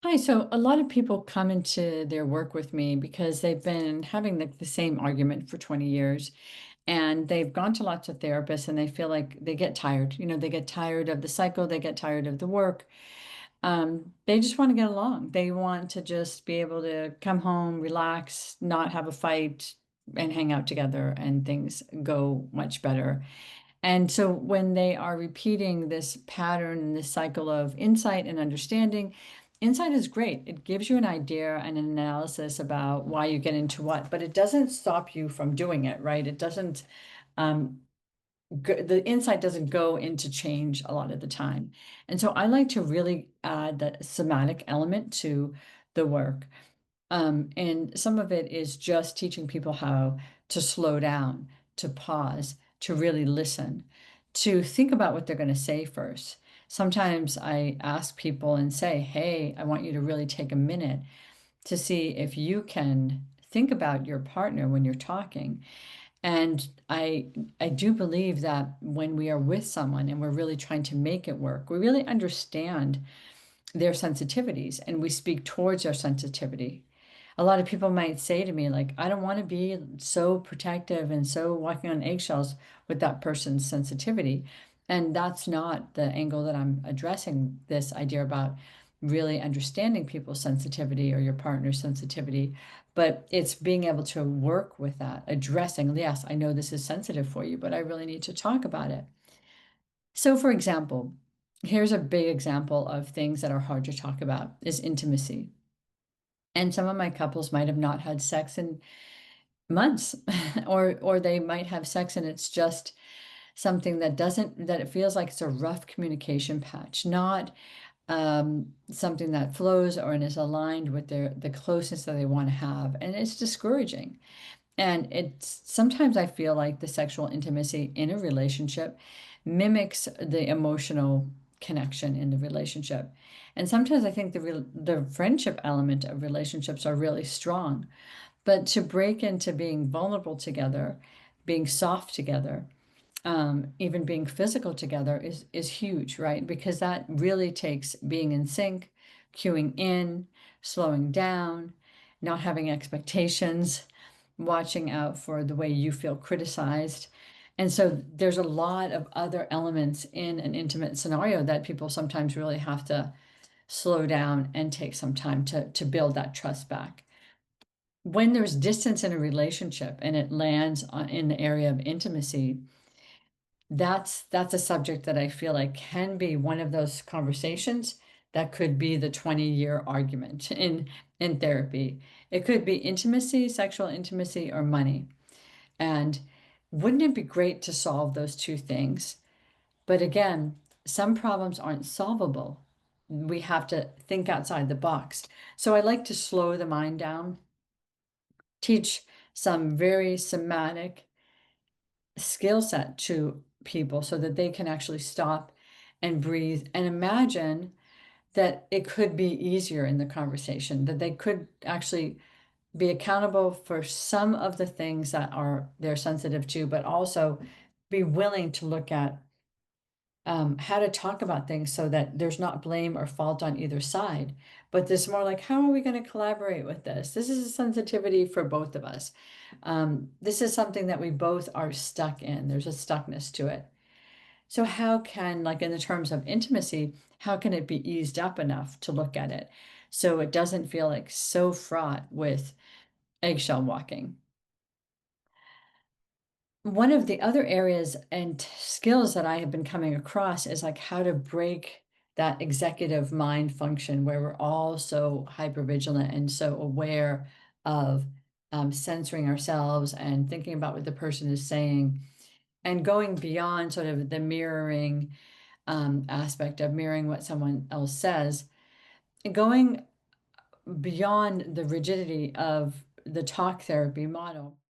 Hi, so a lot of people come into their work with me because they've been having the same argument for 20 years and they've gone to lots of therapists and they feel like they get tired. They get tired of the cycle, they get tired of the work. They just want to get along. They want to just be able to come home, relax, not have a fight, and hang out together, and things go much better. And so when they are repeating this pattern and this cycle of insight and understanding, insight is great. It gives you an idea and an analysis about why you get into what, but it doesn't stop you from doing it, right? It doesn't, um, the insight doesn't go into change a lot of the time. And so I like to really add the somatic element to the work. And some of it is just teaching people how to slow down, to pause, to really listen, to think about what they're going to say first. Sometimes I ask people and say, hey, I want you to really take a minute to see if you can think about your partner when you're talking. And I do believe that when we are with someone and we're really trying to make it work, we really understand their sensitivities and we speak towards their sensitivity. A lot of people might say to me, like, I don't want to be so protective and so walking on eggshells with that person's sensitivity. And that's not the angle that I'm addressing this idea about really understanding people's sensitivity or your partner's sensitivity, but it's being able to work with that, addressing, yes, I know this is sensitive for you, but I really need to talk about it. So, for example, here's a big example of things that are hard to talk about is intimacy. And some of my couples might have not had sex in months, or they might have sex and it's just something that it feels like it's a rough communication patch, not something that flows or is aligned with the closeness that they want to have. And it's discouraging. And it's sometimes I feel like the sexual intimacy in a relationship mimics the emotional connection in the relationship. And sometimes I think the friendship element of relationships are really strong. But to break into being vulnerable together, being soft together, even being physical together is huge, right? Because that really takes being in sync, cueing in, slowing down, not having expectations, watching out for the way you feel criticized. And so there's a lot of other elements in an intimate scenario that people sometimes really have to slow down and take some time to build that trust back. When there's distance in a relationship and it lands in the area of intimacy, that's a subject that I feel like can be one of those conversations that could be the 20-year argument in therapy. It could be intimacy, sexual intimacy, or money. And wouldn't it be great to solve those two things? But again, some problems aren't solvable. We have to think outside the box. So I like to slow the mind down, teach some very somatic skill set to people so that they can actually stop and breathe and imagine that it could be easier in the conversation, that they could actually be accountable for some of the things that are they're sensitive to, but also be willing to look at how to talk about things so that there's not blame or fault on either side, but this more like, how are we going to collaborate with this? This is a sensitivity for both of us. This is something that we both are stuck in. There's a stuckness to it. So how can, like in the terms of intimacy, how can it be eased up enough to look at it so it doesn't feel like so fraught with eggshell walking? One of the other areas and skills that I have been coming across is like how to break that executive mind function where we're all so hypervigilant and so aware of censoring ourselves and thinking about what the person is saying and going beyond sort of the mirroring aspect of mirroring what someone else says, and going beyond the rigidity of the talk therapy model